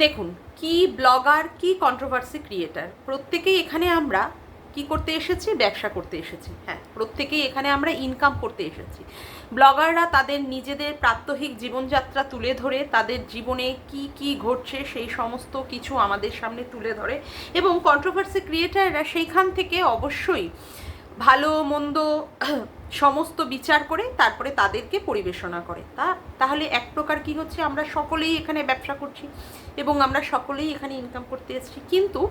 দেখুন, কি ব্লগার কি কন্ট্রোভার্সি ক্রিয়েটার, প্রত্যেকেই এখানে আমরা কি করতে এসেছি? ব্যবসা করতে এসেছি। হ্যাঁ, প্রত্যেকেই এখানে আমরা ইনকাম করতে এসেছি। ব্লগাররা তাদের নিজেদের প্রাত্যহিক জীবনযাত্রা তুলে ধরে, তাদের জীবনে কি কি ঘটছে সেই সমস্ত কিছু আমাদের সামনে তুলে ধরে, এবং কন্ট্রোভার্সি ক্রিয়েটাররা সেইখান থেকে অবশ্যই ভালো মন্দ সমস্ত বিচার করে তারপরে তাদেরকে পরিবেশনা করে। তাহলে এক প্রকার কি হচ্ছে, আমরা সকলেই এখানে ব্যবসা করছি এবং আমরা সকলেই এখানে ইনকাম করতে এসেছি। কিন্তু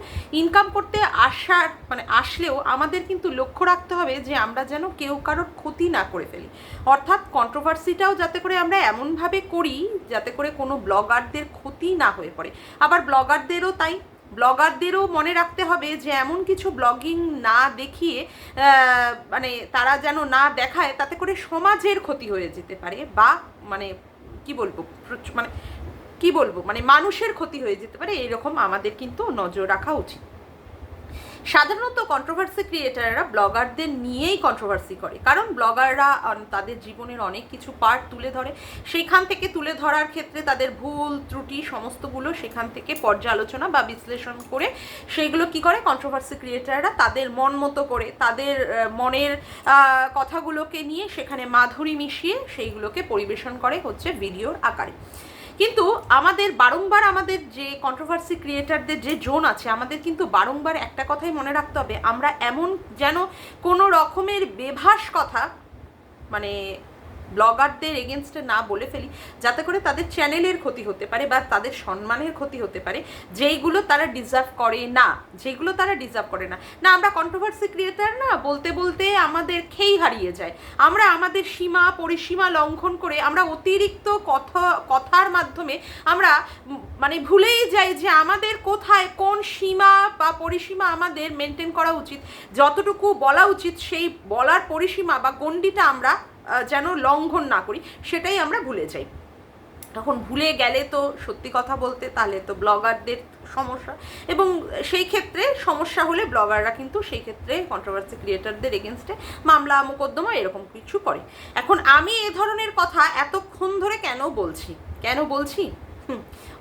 ইনকাম করতে আসলেও আমাদের কিন্তু লক্ষ্য রাখতে হবে যে আমরা যেন কেউ কারোর ক্ষতি না করে ফেলি। অর্থাৎ কন্ট্রোভার্সিটাও যাতে করে আমরা এমনভাবে করি যাতে করে কোনো ব্লগারদের ক্ষতি না হয়ে পড়ে। আবার ব্লগারদেরও মনে রাখতে হবে যে এমন কিছু ব্লগিং না দেখিয়ে মানে তারা যেন না দেখায় তাতে করে সমাজের ক্ষতি হয়ে যেতে পারে, বা মানে কি বলবো মানে কি বলবো মানে মানুষের ক্ষতি হয়ে যেতে পারে, এরকম আমাদের কিন্তু নজর রাখা উচিত। সাধারণত কন্ট্রোভার্সি ক্রিয়েটাররা ব্লগারদের নিয়েই কন্ট্রোভার্সি করে, কারণ ব্লগাররা তাদের জীবনের অনেক কিছু পার্ট তুলে ধরে। সেইখান থেকে তুলে ধরার ক্ষেত্রে তাদের ভুল ত্রুটি সমস্তগুলো সেখান থেকে পর্যালোচনা বা বিশ্লেষণ করে সেইগুলো কি করে কন্ট্রোভার্সি ক্রিয়েটাররা তাদের মন মতো করে, তাদের মনের কথাগুলোকে নিয়ে সেখানে মাধুরী মিশিয়ে সেইগুলোকে পরিবেশন করে হচ্ছে ভিডিওর আকারে। কিন্তু আমাদের যে কন্ট্রোভার্সি ক্রিয়েটারদের যে জোন আছে, আমাদের কিন্তু বারংবার একটা কথাই মনে রাখতে হবে, আমরা এমন যেন কোনো রকমের বেভাস কথা মানে ব্লগারদের এগেনস্টে না বলে ফেলি যাতে করে তাদের চ্যানেলের ক্ষতি হতে পারে বা তাদের সম্মানের ক্ষতি হতে পারে, যেগুলো তারা ডিজার্ভ করে না। না, আমরা কন্ট্রোভার্সি ক্রিয়েটার না বলতে বলতে আমাদের খেই হারিয়ে যায়। আমরা আমাদের সীমা পরিসীমা লঙ্ঘন করে আমরা অতিরিক্ত কথার মাধ্যমে আমরা মানে ভুলেই যাই যে আমাদের কোথায় কোন সীমা বা পরিসীমা আমাদের মেনটেন করা উচিত। যতটুকু বলা উচিত সেই বলার পরিসীমা বা গণ্ডিটা আমরা যেন লঙ্ঘন না করি, সেটাই আমরা ভুলে যাই। তখন ভুলে গেলে তো সত্যি কথা বলতে তাহলে তো ব্লগারদের সমস্যা, এবং সেই ক্ষেত্রে সমস্যা হলে ব্লগাররা কিন্তু সেই ক্ষেত্রে কন্ট্রোভার্সি ক্রিয়েটারদের এগেনস্টে মামলা মোকদ্দমা এরকম কিছু করে। এখন আমি এ ধরনের কথা এতক্ষণ ধরে কেন বলছি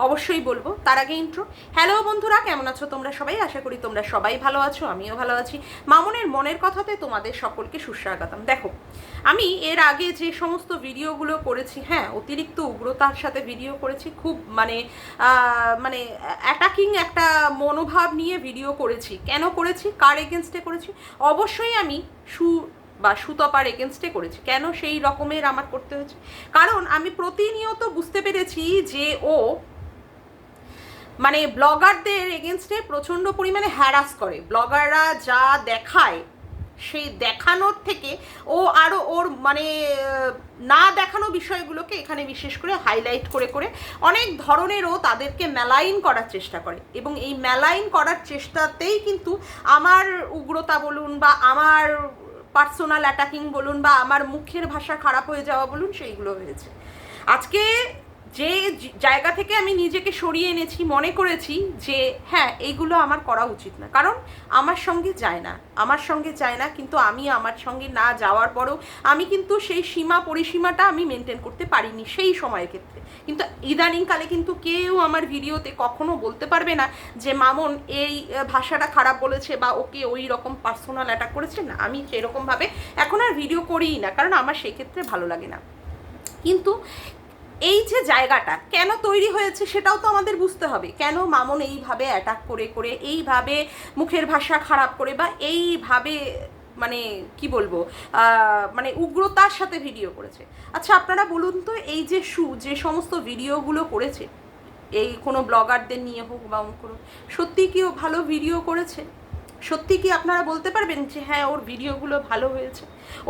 অবশ্যই বলবো। তার আগে ইন্ট্রো। হ্যালো বন্ধুরা, কেমন আছো তোমরা সবাই? আশা করি তোমরা সবাই ভালো আছো, আমিও ভালো আছি। মামনের মনের কথাতে তোমাদের সকলকে সুস্বাগতম। দেখো, আমি এর আগে যে সমস্ত ভিডিওগুলো করেছি, হ্যাঁ, অতিরিক্ত উগ্রতার সাথে ভিডিও করেছি, খুব মানে অ্যাটাকিং একটা মনোভাব নিয়ে ভিডিও করেছি। কেন করেছি, কার এগেনস্টে করেছি? অবশ্যই আমি সুতপার এগেনস্টে করেছি। কেন সেই রকমের আমার করতে হয়েছে? কারণ আমি প্রতিনিয়ত বুঝতে পেরেছি যে ও মানে ব্লগারদের এগেনস্টে প্রচণ্ড পরিমাণে হ্যারাস করে। ব্লগাররা যা দেখায় সেই দেখানোর থেকে ও আরও ওর মানে না দেখানো বিষয়গুলোকে এখানে বিশেষ করে হাইলাইট করে করে অনেক ধরনেরও তাদেরকে মেলাইন করার চেষ্টা করে, এবং এই মেলাইন করার চেষ্টাতেই কিন্তু আমার উগ্রতা বলুন বা আমার পার্সোনাল অ্যাটাকিং বলুন বা আমার মুখের ভাষা খারাপ হয়ে যাওয়া বলুন, সেইগুলো হয়েছে। আজকে যে জায়গা থেকে আমি নিজেকে সরিয়ে এনেছি, মনে করেছি যে হ্যাঁ, এইগুলো আমার করা উচিত না, কারণ আমার সঙ্গে যায় না। কিন্তু আমি আমার সঙ্গে না যাওয়ার পরেও আমি কিন্তু সেই সীমা পরিসীমাটা আমি মেনটেন করতে পারিনি সেই সময়ের ক্ষেত্রে। কিন্তু ইদানিংকালে কিন্তু কেউ আমার ভিডিওতে কখনো বলতে পারবে না যে মামন এই ভাষাটা খারাপ বলেছে বা ওকে ওই রকম পার্সোনাল অ্যাটাক করেছে। না, আমি সেরকমভাবে এখন আর ভিডিও করিই না, কারণ আমার সেক্ষেত্রে ভালো লাগে না। কিন্তু এই যে জায়গাটা কেন তৈরি হয়েছে সেটাও তো আমাদের বুঝতে হবে। কেন মামন এইভাবে অ্যাটাক করে করে, এইভাবে মুখের ভাষা খারাপ করে বা এইভাবে মানে কি বলবো মানে উগ্রতার সাথে ভিডিও করেছে। আচ্ছা, আপনারা বলুন তো, এই যে সমস্ত ভিডিওগুলো করেছে, এই কোনো ব্লগারদের নিয়ে হোক বা কোনো, সত্যি কি ও ভালো ভিডিও করেছে? সত্যি কি আপনারা বলতে পারবেন যে হ্যাঁ, ওর ভিডিওগুলো ভালো হয়েছে?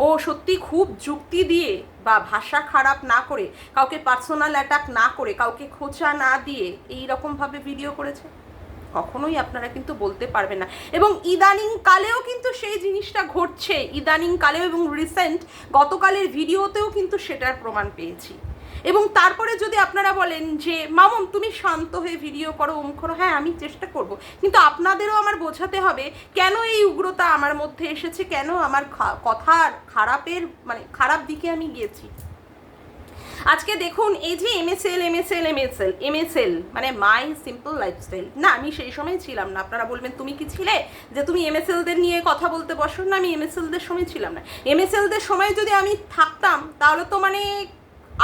ও সত্যি খুব যুক্তি দিয়ে বা ভাষা খারাপ না করে, কাউকে পার্সোনাল অ্যাটাক না করে, কাউকে খোঁচা না দিয়ে এই রকমভাবে ভিডিও করেছে? কখনোই আপনারা কিন্তু বলতে পারবেন না। এবং ইদানিং কালেও কিন্তু সেই জিনিসটা ঘটছে, ইদানিং কালেও, এবং রিসেন্ট গতকালের ভিডিওতেও কিন্তু সেটার প্রমাণ পেয়েছি। এবং তারপরে যদি আপনারা বলেন যে মামুন তুমি শান্ত হয়ে ভিডিও করো, অমুক করো, হ্যাঁ আমি চেষ্টা করব, কিন্তু আপনাদেরও আমার বোঝাতে হবে কেন এই উগ্রতা আমার মধ্যে এসেছে, কেন আমার কথার খারাপের মানে খারাপ দিকে আমি গিয়েছি। আজকে দেখুন এই যে এমএসএল মানে মাই সিম্পল লাইফস্টাইল, না আমি সেই সময় ছিলাম না। আপনারা বলবেন তুমি কি ছিলে যে তুমি এমএসএলদের নিয়ে কথা বলতে বসো? না, আমি এমএসএলদের সময় ছিলাম না। এমএসএলদের সময় যদি আমি থাকতাম তাহলে তো মানে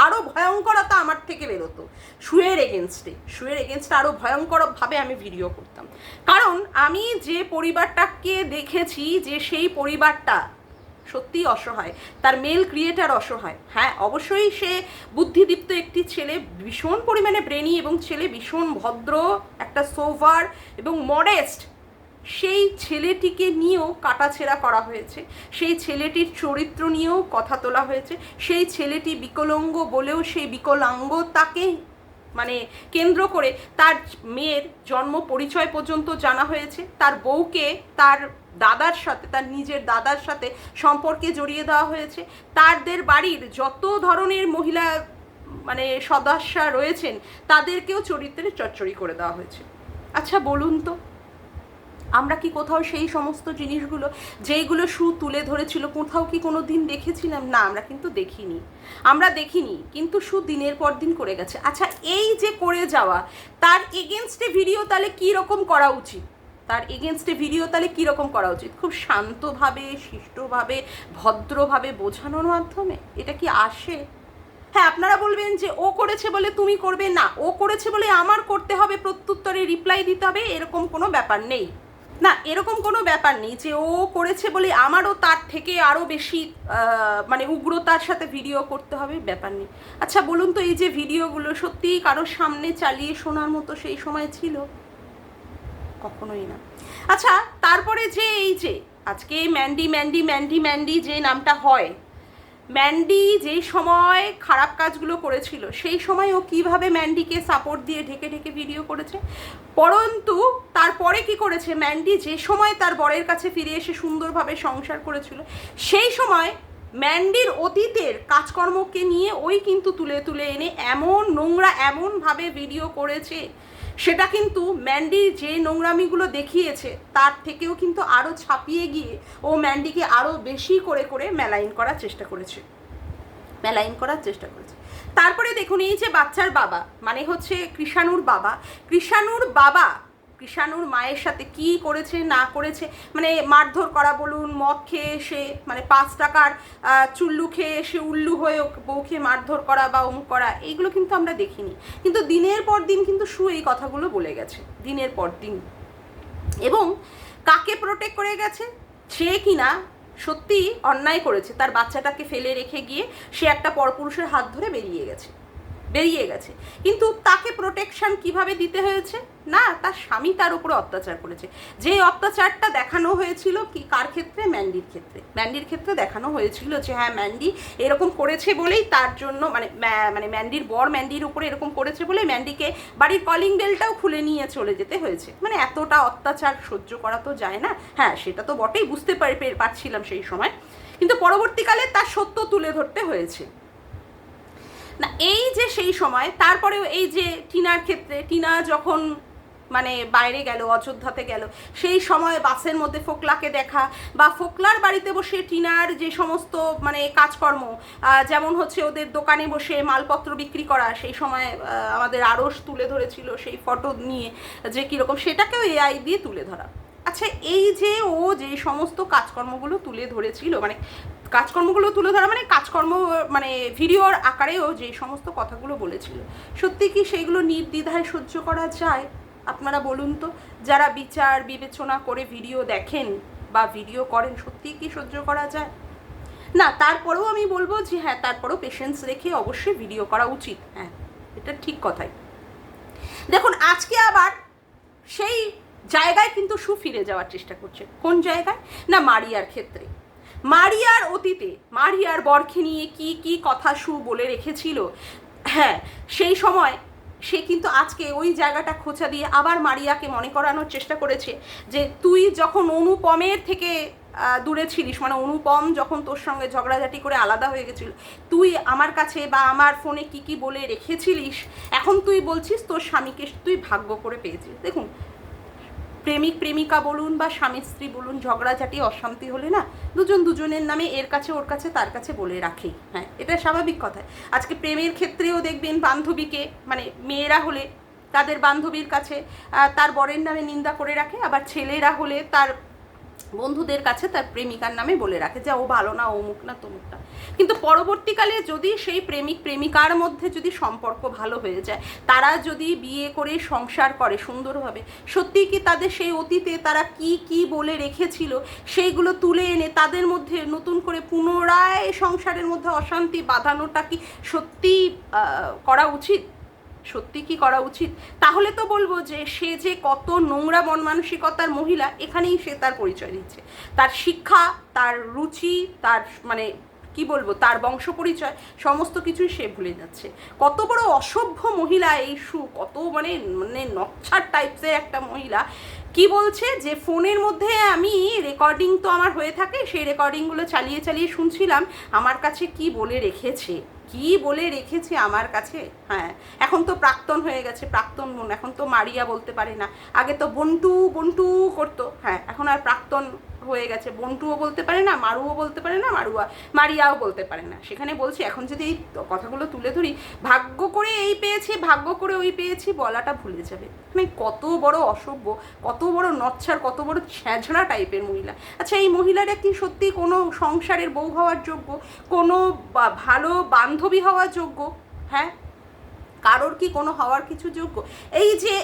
আরও ভয়ঙ্করতা আমার থেকে বেরোতো। শুয়ের এগেনস্টে আরও ভয়ঙ্করভাবে আমি ভিডিও করতাম। কারণ আমি যে পরিবারটাকে দেখেছি, যে সেই পরিবারটা সত্যিই অসহায়, তার মেল ক্রিয়েটার অসহায়। হ্যাঁ, অবশ্যই সে বুদ্ধিদীপ্ত একটি ছেলে, ভীষণ পরিমাণে ব্রেনি, এবং ছেলে ভীষণ ভদ্র, একটা সোভার এবং মডেস্ট। সেই ছেলেটিকে নিয়েও কাটাছেঁড়া করা হয়েছে, সেই ছেলেটির চরিত্র নিয়েও কথা তোলা হয়েছে। সেই ছেলেটি বিকলাঙ্গ বলেও সেই বিকলাঙ্গতাকে মানে কেন্দ্র করে তার মেয়ের জন্ম পরিচয় পর্যন্ত জানা হয়েছে। তার বউকে তার দাদার সাথে, তার নিজের দাদার সাথে সম্পর্কে জড়িয়ে দেওয়া হয়েছে। তাদের বাড়ির যত ধরনের মহিলা মানে সদস্যা রয়েছেন তাদেরকেও চরিত্রে চচ্চড়ি করে দেওয়া হয়েছে। আচ্ছা বলুন তো, আমরা কি কোথাও সেই সমস্ত জিনিসগুলো যেইগুলো সু তুলে ধরেছিল কোথাও কি কোনো দিন দেখেছিলাম? না, আমরা কিন্তু দেখিনি, কিন্তু সু দিনের পর দিন করে গেছে। আচ্ছা, এই যে করে যাওয়া, তার এগেনস্টে ভিডিও তাহলে কীরকম করা উচিত? খুব শান্তভাবে, শিষ্টভাবে, ভদ্রভাবে বোঝানোর মাধ্যমে এটা কি আসে? হ্যাঁ, আপনারা বলবেন যে ও করেছে বলে তুমি করবে না, ও করেছে বলে আমার করতে হবে, প্রত্যুত্তরে রিপ্লাই দিতে হবে, এরকম কোনো ব্যাপার নেই। যে ও করেছে বলে আমারও তার থেকে আরও বেশি মানে উগ্রতার সাথে ভিডিও করতে হবে, ব্যাপার নেই। আচ্ছা বলুন তো, এই যে ভিডিওগুলো সত্যিই কারোর সামনে চালিয়ে শোনার মতো সেই সময় ছিল? কখনোই না। আচ্ছা, তারপরে যে এই যে আজকে ম্যান্ডি যে নামটা হয়, ম্যান্ডি যেই সময় খারাপ কাজগুলো করেছিল সেই সময় ও কিভাবে ম্যান্ডিকে সাপোর্ট দিয়ে ঢেকে ঢেকে ভিডিও করেছে। পরন্তু তারপরে কি করেছে, ম্যান্ডি যে সময় তার বরের কাছে ফিরে এসে সুন্দরভাবে সংসার করেছিল, সেই সময় ম্যান্ডির অতীতের কাজকর্মকে নিয়ে ওই কিন্তু তুলে তুলে এনে এমন নোংরা এমনভাবে ভিডিও করেছে, সেটা কিন্তু ম্যান্ডি যে নোংরামিগুলো দেখিয়েছে তার থেকেও কিন্তু আরও ছাপিয়ে গিয়ে ও ম্যান্ডিকে আরও বেশি করে করে মেলাইন করার চেষ্টা করেছে। তারপরে দেখুন, এই যে বাচ্চার বাবা মানে হচ্ছে কৃষাণুর মায়ের সাথে কি করেছে না করেছে, মানে মারধর করা বলুন, মদ খেয়ে এসে মানে 5 টাকার চুল্লু খেয়ে এসে উল্লু হয়ে বউকে মারধর করা বা অমুক করা, এইগুলো কিন্তু আমরা দেখিনি। কিন্তু দিনের পর দিন কিন্তু সু এই কথাগুলো বলে গেছে, দিনের পর দিন। এবং কাকে প্রোটেক্ট করে গেছে? সে কিনা সত্যি অন্যায় করেছে, তার বাচ্চাটাকে ফেলে রেখে গিয়ে সে একটা পরপুরুষের হাত ধরে বেরিয়ে গেছে। কিন্তু তাকে প্রোটেকশন কিভাবে দিতে হয়েছে? না, তার স্বামী তার উপরে অত্যাচার করেছে। যে অত্যাচারটা দেখানো হয়েছিল কি কার ক্ষেত্রে? ম্যান্ডির ক্ষেত্রে দেখানো হয়েছিল যে হ্যাঁ, ম্যান্ডি এরকম করেছে বলেই তার জন্য মানে ম্যান্ডির বর ম্যান্ডির উপরে এরকম করেছে বলেই ম্যান্ডিকে বাড়ির কলিং বেলটাও খুলে নিয়ে চলে যেতে হয়েছে। মানে এতটা অত্যাচার সহ্য করা তো যায় না। হ্যাঁ, সেটা তো বটেই, বুঝতে পারছিলাম সেই সময়, কিন্তু পরবর্তীকালে তার সত্য তুলে ধরতে হয়েছে। না, এই যে সেই সময়, তারপরেও এই যে টিনার ক্ষেত্রে, টিনা যখন মানে বাইরে গেল, অযোধ্যাতে গেল, সেই সময় বাসের মধ্যে ফোকলাকে দেখা বা ফোকলার বাড়িতে বসে টিনার যে সমস্ত মানে কাজকর্ম, যেমন হচ্ছে ওদের দোকানে বসে মালপত্র বিক্রি করা, সেই সময় আমাদের আরশ তুলে ধরেছিল সেই ফটো নিয়ে যে কীরকম, সেটাকেও এআই দিয়ে তুলে ধরা। আচ্ছা, এই যে ও যে সমস্ত কাজকর্মগুলো তুলে ধরেছিল, মানে কাজকর্ম মানে ভিডিওর আকারেও যে সমস্ত কথাগুলো বলেছিল, সত্যি কি সেইগুলো নির্দ্বিধায় সহ্য করা যায়? আপনারা বলুন তো, যারা বিচার বিবেচনা করে ভিডিও দেখেন বা ভিডিও করেন, সত্যি কি সহ্য করা যায়? না, তারপরেও আমি বলবো যে হ্যাঁ, তারপরেও পেশেন্স রেখে অবশ্যই ভিডিও করা উচিত। হ্যাঁ, এটা ঠিক কথাই। দেখুন, আজকে আবার সেই জায়গায় কিন্তু সু ফিরে যাওয়ার চেষ্টা করছে। কোন জায়গায়? না, মারিয়ার ক্ষেত্রে। মারিয়ার অতীতে মারিয়ার বরকে নিয়ে কি কি কথা সু বলে রেখেছিল, হ্যাঁ, সেই সময় সে কিন্তু আজকে ওই জায়গাটা খোঁচা দিয়ে আবার মারিয়াকে মনে করানোর চেষ্টা করেছে যে তুই যখন অনুপমের থেকে দূরে ছিলিস, মানে অনুপম যখন তোর সঙ্গে ঝগড়াঝাটি করে আলাদা হয়ে গেছিল, তুই আমার কাছে বা আমার ফোনে কি কি বলে রেখেছিলিস, এখন তুই বলছিস তোর স্বামীকে তুই ভাগ্য করে পেয়েছিস। দেখুন, প্রেমিক প্রেমিকা বলুন বা স্বামী স্ত্রী বলুন, ঝগড়াঝাটি অশান্তি হলে না দুজন দুজনের নামে এর কাছে ওর কাছে তার কাছে বলে রাখেই। হ্যাঁ, এটা স্বাভাবিক কথা। আজকে প্রেমের ক্ষেত্রেও দেখবেন বান্ধবীকে, মানে মেয়েরা হলে তাদের বান্ধবীর কাছে তার বরের নামে নিন্দা করে রাখে, আবার ছেলেরা হলে তার বন্ধুদের কাছে তার প্রেমিকার নামে বলে রাখে যে ও ভালো না, অমুক না, তমুক না। কিন্তু পরবর্তীকালে যদি সেই প্রেমিক প্রেমিকার মধ্যে যদি সম্পর্ক ভালো হয়ে যায়, তারা যদি বিয়ে করে সংসার করে সুন্দরভাবে, সত্যিই কি তাদের সেই অতীতে তারা কি কি বলে রেখেছিল সেইগুলো তুলে এনে তাদের মধ্যে নতুন করে পুনরায় সংসারের মধ্যে অশান্তি বাঁধানোটা কি সত্যি করা উচিত? সত্যি কি করা উচিত? তাহলে তো বলবো যে সে যে কত নোংরা মন মানসিকতার মহিলা, এখানেই সে তার পরিচয় দিচ্ছে। তার শিক্ষা, তার রুচি, তার মানে কি বলবো, তার বংশ পরিচয় সমস্ত কিছুই সে ভুলে যাচ্ছে। কত বড় অসভ্য মহিলা এই কত মানে মানে নকছার টাইপসের একটা মহিলা। কি বলছে যে ফোনের মধ্যে আমি রেকর্ডিং তো আমার হয়ে থাকে, সেই রেকর্ডিংগুলো চালিয়ে চালিয়ে শুনছিলাম আমার কাছে কি বলে রেখেছে, কি বলে রেখেছে আমার কাছে। হ্যাঁ, এখন তো প্রাক্তন হয়ে গেছে, প্রাক্তন বোন, এখন তো মারিয়া বলতে পারে না। আগে তো বন্টু বন্টু করতো, হ্যাঁ এখন আর প্রাক্তন হয়ে গেছে, বন্টুও বলতে পারে না, মারুও বলতে পারে না, মারিয়াও বলতে পারে না। সেখানে বলছি এখন যদি এই কথাগুলো তুলে ধরি, ভাগ্য করে এই পেয়েছি, ভাগ্য করে ওই পেয়েছি বলাটা ভুলে যাবে। মানে কত বড় অসভ্য, কত বড় নচ্ছার, কত বড় ছ্যাঁচড়া টাইপের মহিলা। আচ্ছা, এই মহিলাটা কি সত্যি কোনো সংসারের বউ হওয়ার যোগ্য, কোনো ভালো বান্ধবী হওয়ার যোগ্য? হ্যাঁ, কারোর কি কোনো হওয়ার কিছু যোগ্য? এই যে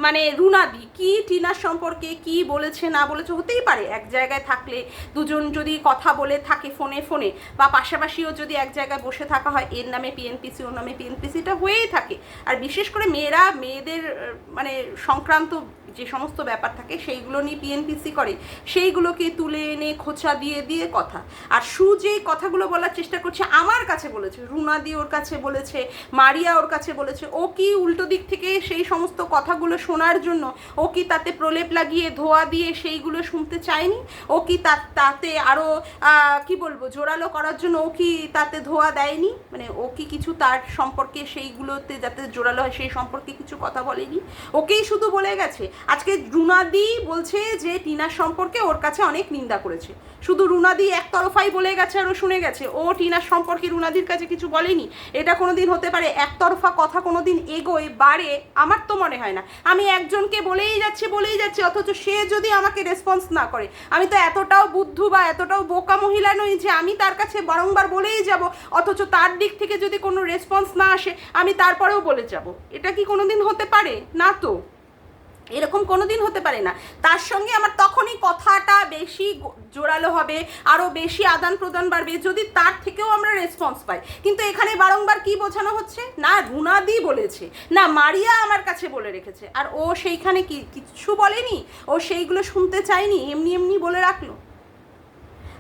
মানে রুনাদি কি টিনার সম্পর্কে কি বলেছে না বলেছে, হতেই পারে এক জায়গায় থাকলে দুজন যদি কথা বলে থাকে ফোনে ফোনে, বা পাশাপাশিও যদি এক জায়গায় বসে থাকা হয়, এর নামে পিএনপিসি ওর নামে পিএনপিসিটা হয়েই থাকে। আর বিশেষ করে মেয়েদের মানে সংক্রান্ত যে সমস্ত ব্যাপার থাকে সেইগুলো নিয়ে পিএনপিসি করে, সেইগুলোকে তুলে এনে খোঁচা দিয়ে দিয়ে কথা। আর যে কথাগুলো বলার চেষ্টা করছে আমার কাছে বলেছে, রুনাদি ওর কাছে বলেছে, মারিয়া ওর কাছে বলেছে, ও কি উল্টো দিক থেকে সেই সমস্ত কথাগুলো শোনার জন্য ও কি তাতে প্রলেপ লাগিয়ে ধোয়া দিয়ে সেইগুলো শুনতে চায়নি? ও কি তাতে আরও কি বলবো জোরালো করার জন্য ও কি তাতে ধোয়া দেয়নি? মানে ও কি কিছু তার সম্পর্কে সেইগুলোতে যাতে জোরালো হয় সেই সম্পর্কে কিছু কথা বলেনি? ওকেই শুধু বলে গেছে। আজকে রুনাদি বলছে যে টিনার সম্পর্কে ওর কাছে অনেক নিন্দা করেছে, শুধু রুনাদি একতরফাই বলে গেছে আর ও শুনে গেছে, ও টিনার সম্পর্কে রুনাদির কাছে কিছু বলেনি। এটা কোনোদিন হতে পারে? একতরফা কথা কোনোদিন এগোয় বাড়ে? আমার তো মনে হয় না। আমি একজনকে বলেই যাচ্ছি অথচ সে যদি আমাকে রেসপন্স না করে, আমি তো এতটাও বুদ্ধু বা এতটাও বোকা মহিলা নই যে আমি তার কাছে বারংবার বলেই যাব, অথচ তার দিক থেকে যদি কোনো রেসপন্স না আসে আমি তারপরেও বলে যাব। এটা কি কোনোদিন হতে পারে? না তো, এরকম কোনোদিন হতে পারে না। তার সঙ্গে আমার তখনই কথাটা বেশি জোরালো হবে, আরও বেশি আদান প্রদান বাড়বে যদি তার থেকেও আমরা রেসপন্স পাই। কিন্তু এখানে বারংবার কি বোঝানো হচ্ছে, না রুনাদি বলেছে, না মারিয়া আমার কাছে বলে রেখেছে, আর ও সেইখানে কিছু বলেনি, ও সেইগুলো শুনতে চায়নি, এমনি এমনি বলে রাখলো।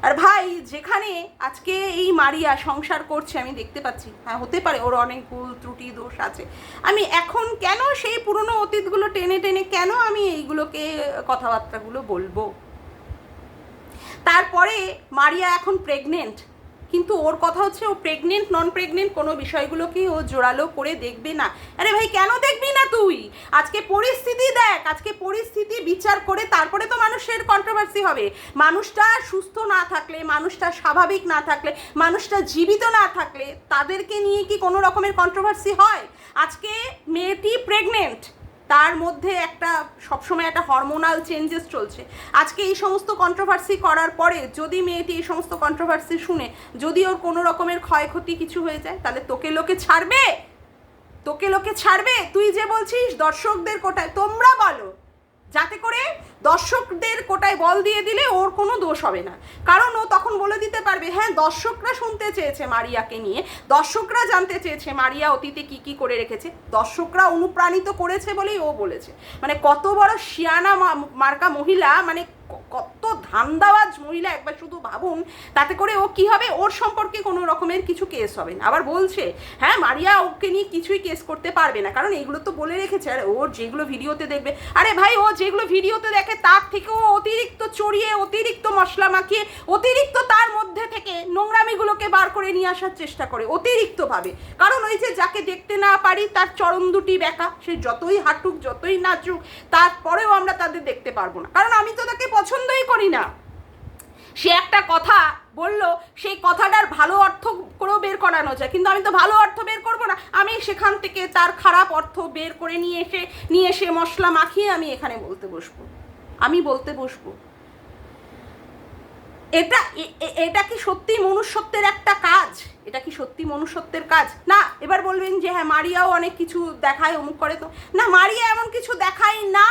আর ভাই, যেখানে আজকে এই মারিয়া সংসার করছে আমি দেখতে পাচ্ছি, হ্যাঁ হতে পারে ওর অনেক ভুল ত্রুটি দোষ আছে, আমি এখন কেন সেই পুরনো অতীতগুলো টেনে টেনে কেন আমি এইগুলোকে কথাবার্তাগুলো বলবো? তারপরে মারিয়া এখন প্রেগনেন্ট, কিন্তু ওর কথা হচ্ছে ও প্রেগনেন্ট নন প্রেগনেন্ট কোনো বিষয়গুলোকে ও জোরালো করে দেখবে না। আরে ভাই, কেন দেখবি না তুই? আজকে পরিস্থিতি দেখ, আজকে পরিস্থিতি বিচার করে তারপরে তো মানুষের কন্ট্রোভার্সি হবে। মানুষটা সুস্থ না থাকলে, মানুষটা স্বাভাবিক না থাকলে, মানুষটা জীবিত না থাকলে তাদেরকে নিয়ে কি কোনো রকমের কন্ট্রোভার্সি হয়? আজকে মেয়েটি প্রেগনেন্ট, তার মধ্যে একটা সবসময় একটা হরমোনাল চেঞ্জেস চলছে। আজকে এই সমস্ত কন্ট্রোভার্সি করার পরে যদি মেয়েটি এই সমস্ত কন্ট্রোভার্সি শুনে যদি ওর কোনো রকমের ক্ষয়ক্ষতি কিছু হয়ে যায়, তাহলে তোকে লোকে ছাড়বে? তোকে লোকে ছাড়বে? তুই যে বলছিস দর্শকদের কোটায়, তোমরা বলো, যাতে করে দর্শকদের কোটায় বল দিয়ে দিলে ওর কোনো দোষ হবে না। কারণ ও তখন বলে দিতে পারবে, হ্যাঁ দর্শকরা শুনতে চেয়েছে মারিয়াকে নিয়ে, দর্শকরা জানতে চেয়েছে মারিয়া অতীতে কি কি করে রেখেছে, দর্শকরা অনুপ্রাণিত করেছে বলেই ও বলেছে। মানে কত বড় শিয়ানা মার্কা মহিলা, মানে কত ধান্দাবাজ মহিলা একবার শুধু ভাবুন। তাতে করে ও কি হবে, ওর সম্পর্কে কোনো রকমের কিছু কেস হবে না। আবার বলছে হ্যাঁ মারিয়া ওকে নিয়ে কিছুই কেস করতে পারবে না, কারণ এইগুলো তো বলে রেখেছে। আর ওর যেগুলো ভিডিওতে দেখবে, আরে ভাই ও যেগুলো ভিডিওতে দেখে তার থেকেও অতিরিক্ত চড়িয়ে, অতিরিক্ত মশলা মাখিয়ে, অতিরিক্ত তার মধ্যে থেকে নোংরামিগুলোকে বার করে নিয়ে আসার চেষ্টা করে অতিরিক্তভাবে। কারণ ওই যে যাকে দেখতে না পারি তার চরণ দুটি বেঁকা, সে যতই হাঁটুক যতই নাচুক তারপরেও আমরা তাদের দেখতে পারবো না, কারণ আমি তো তাকে পছন্দই করি না। সে একটা কথা বললো, সেই কথাটার ভালো অর্থ করেও বের করানো যায়, কিন্তু আমি তো ভালো অর্থ বের করবো না, আমি সেখান থেকে তার খারাপ অর্থ বের করে নিয়ে এসে মশলা মাখিয়ে আমি এখানে বলতে বসবো। এটা কি সত্যি মনুষ্যত্বের একটা কাজ? এটা কি সত্যি মনুষ্যত্বের কাজ? না। এবার বলবেন যে হ্যাঁ মারিয়াও অনেক কিছু দেখায়, অমুক করে, তো না, মারিয়া এমন কিছু দেখায় না।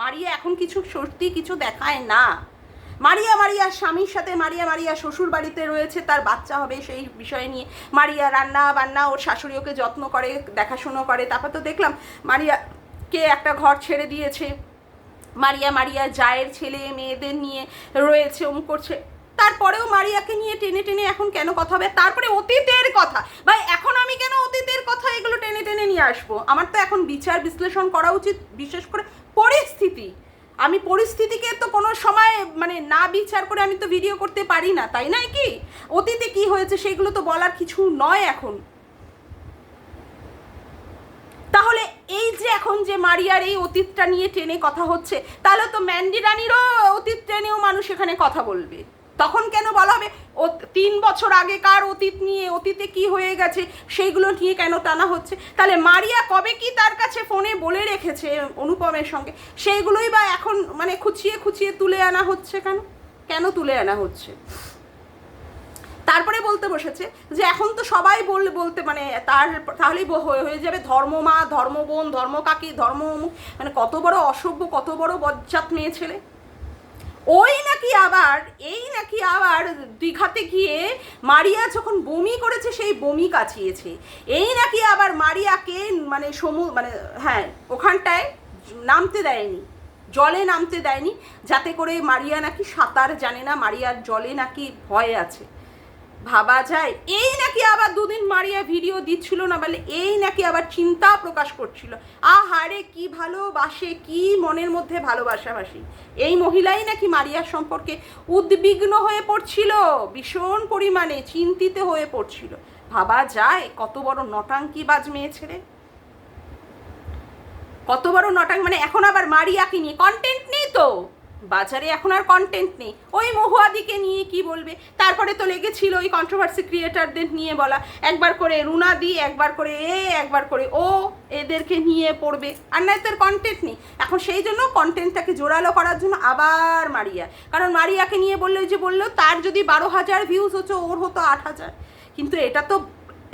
মারিয়া এখন কিছু সত্যি কিছু দেখায় না। মারিয়ার স্বামীর সাথে মারিয়া শ্বশুর বাড়িতে রয়েছে, তার বাচ্চা হবে সেই বিষয় নিয়ে মারিয়া রান্না বান্না, ওর শাশুড়ি ওকে যত্ন করে, দেখাশুনো করে। তারপর তো দেখলাম মারিয়াকে একটা ঘর ছেড়ে দিয়েছে, মারিয়া জায়ের ছেলে মেয়েদের নিয়ে রয়েছে, অমুক করছে। তারপরেও মারিয়াকে নিয়ে টেনে এখন কেন কথা হবে? তারপরে অতীতের কথা, ভাই এখন আমি কেন অতীতের কথা এগুলো টেনে নিয়ে আসবো? আমার তো এখন বিচার বিশ্লেষণ করা উচিত, বিশেষ করে পরিস্থিতি। আমি পরিস্থিতিকে তো কোনো সময় মানে না বিচার করে আমি তো ভিডিও করতে পারি না, তাই নয় কি? অতীতে কি হয়েছে সেগুলো তো বলার কিছু নয় এখন। তাহলে এই যে এখন যে মারিয়ার এই অতীতটা নিয়ে টেনে কথা হচ্ছে, তাহলে তো ম্যান্ডি রানীরও অতীত টেনেও মানুষ এখানে কথা বলবে। তখন কেন বলা হবে ও 3 বছর আগেকার অতীত নিয়ে, অতীতে কি হয়ে গেছে সেইগুলো নিয়ে কেন টানা হচ্ছে? তাহলে মারিয়া কবে কি তার কাছে ফোনে বলে রেখেছে অনুপমের সঙ্গে, সেইগুলোই বা এখন মানে খুঁচিয়ে তুলে আনা হচ্ছে কেন তুলে আনা হচ্ছে? তারপরে বলতে বসেছে যে এখন তো সবাই বলতে মানে তাহলেই হয়ে যাবে ধর্মমা, ধর্মবোন, ধর্মকাকি, ধর্ম অমুক, মানে কত বড় অসভ্য, কত বড় বজ্জাত মেয়ে ছেলে। এই নাকি আবার দীঘাতে গিয়ে মারিয়া যখন বমি করেছে সেই বমি কাচিয়েছে। এই নাকি আবার মারিয়াকে মানে হ্যাঁ ওখানটায় নামতে দেয়নি, জলে নামতে দেয়নি, যাতে করে মারিয়া নাকি সাঁতার জানে না, মারিয়ার জলে নাকি ভয় আছে। ভাবা যায়। এই নাকি আবার 2 দিন মারিয়া ভিডিও দিচ্ছিল না বলে এই নাকি আবার চিন্তা প্রকাশ করছিল, আহারে কি ভালোবাসে, কি মনের মধ্যে ভালোবাসাবাসি। এই মহিলাই নাকি মারিয়ার সম্পর্কে উদ্বিগ্ন হয়ে পড়ছিল, ভীষণ পরিমাণে চিন্তিত হয়ে পড়ছিল। ভাবা যায় কত বড় নটাঙ্কিবাজ মেয়ে ছেলে, কত বড় নটাঙ্ক। মানে এখন আবার মারিয়াকে নিয়ে কন্টেন্ট নেই তো বাজারে, এখন আর কন্টেন্ট নেই, ওই মহুয়াদিকে নিয়ে কি বলবে। তারপরে তো লেগেছিল ওই কন্ট্রোভার্সি ক্রিয়েটারদের নিয়ে বলা, একবার করে রুনাদি, একবার করে একবার করে ও, এদেরকে নিয়ে পড়বে, আর নয় তোর কন্টেন্ট নেই। এখন সেই জন্য কন্টেন্টটাকে জোরালো করার জন্য আবার মারিয়া, কারণ মারিয়াকে নিয়ে বললো তার যদি 12,000 ভিউজ হচ্ছে, ওর হতো 8,000। কিন্তু এটা তো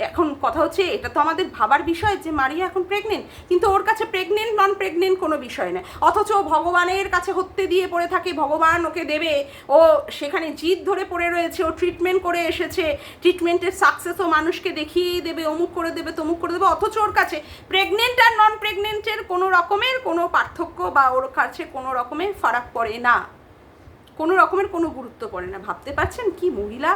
এখন কথা হচ্ছে, এটা তো আমাদের ভাবার বিষয় যে মারিয়া এখন প্রেগনেন্ট, কিন্তু ওর কাছে প্রেগনেন্ট নন প্রেগনেন্ট কোনো বিষয় না। অথচ ভগবানের কাছে হত্যে দিয়ে পড়ে থাকে, ভগবান ওকে দেবে, ও সেখানে জিদ ধরে পড়ে রয়েছে, ও ট্রিটমেন্ট করে এসেছে, ট্রিটমেন্টের সাকসেসও মানুষকে দেখিয়ে দেবে, অমুক করে দেবে তমুক করে দেবে। অথচ ওর কাছে প্রেগনেন্ট আর নন প্রেগনেন্টের কোনো রকমের কোনো পার্থক্য বা ওর কাছে কোনো রকমের ফারাক পড়ে না, কোনো রকমের কোনো গুরুত্ব পড়ে না। ভাবতে পারছেন কি মহিলা,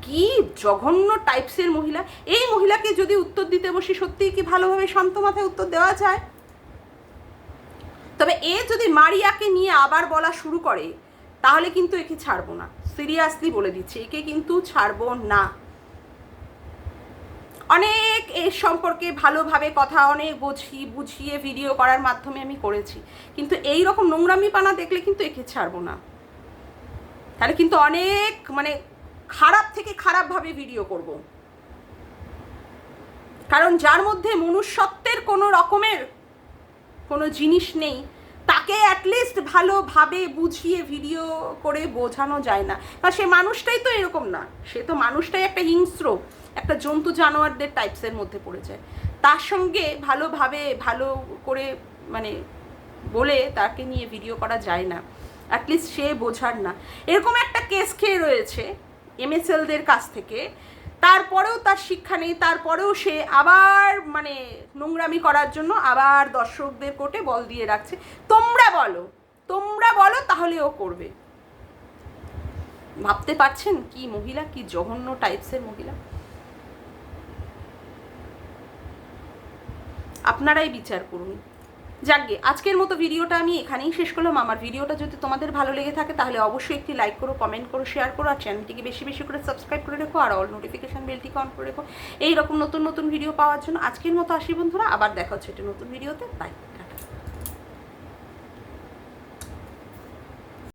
কি জঘন্য টাইপসের মহিলা। এই মহিলাকে যদি উত্তর দিতে বসি, সত্যিই কি ভালোভাবে শান্ত মাথায় উত্তর দেওয়া যায়? তবে এ যদি মারিয়াকে নিয়ে আবার বলা শুরু করে, তাহলে কিন্তু একে ছাড়বো না, সিরিয়াসলি বলে দিচ্ছি, একে কিন্তু ছাড়বো না। অনেক এর সম্পর্কে ভালোভাবে কথা অনেক বুঝিয়ে ভিডিও করার মাধ্যমে আমি করেছি, কিন্তু এই রকম নোংরামিপানা দেখলে কিন্তু একে ছাড়বো না। তাহলে কিন্তু অনেক মানে খারাপ থেকে খারাপভাবে ভিডিও করব, কারণ যার মধ্যে মনুষ্যত্বের কোনো রকমের কোনো জিনিস নেই, তাকে অ্যাটলিস্ট ভালোভাবে বুঝিয়ে ভিডিও করে বোঝানো যায় না। কারণ সে মানুষটাই তো এরকম না, সে তো মানুষটাই একটা হিংস্র, একটা জন্তু জানোয়ারদের টাইপসের মধ্যে পড়ে যায়। তার সঙ্গে ভালোভাবে ভালো করে মানে বলে তাকে নিয়ে ভিডিও করা যায় না, অ্যাটলিস্ট সে বোঝার না। এরকম একটা কেস খেয়ে রয়েছে MSLদের কাছ থেকে, তারপরেও তার শিক্ষা নেই, তারপরেও সে আবার মানে নোংরামি করার জন্য আবার দর্শকদের কোর্টে বল দিয়ে রাখছে। তোমরা বলো, তোমরা বলো তাহলে ও করবে। ভাবতে পারছেন কি মহিলা, কি জঘন্য টাইপসের মহিলা? আপনারাই বিচার করুন। যাকগে, আজকের মতো ভিডিওটা আমি এখানেই শেষ করলাম। আমার ভিডিওটা যদি তোমাদের ভালো লেগে থাকে তাহলে অবশ্যই একটি লাইক করো, কমেন্ট করো, শেয়ার করো, আর চ্যানেলটিকে বেশি বেশি করে সাবস্ক্রাইব করে রেখো, আর অল নোটিফিকেশান বেলটিকে অন করে রেখো এইরকম নতুন নতুন ভিডিও পাওয়ার জন্য। আজকের মতো আসি বন্ধুরা, আবার দেখা হচ্ছে একটা নতুন ভিডিওতে। বাই।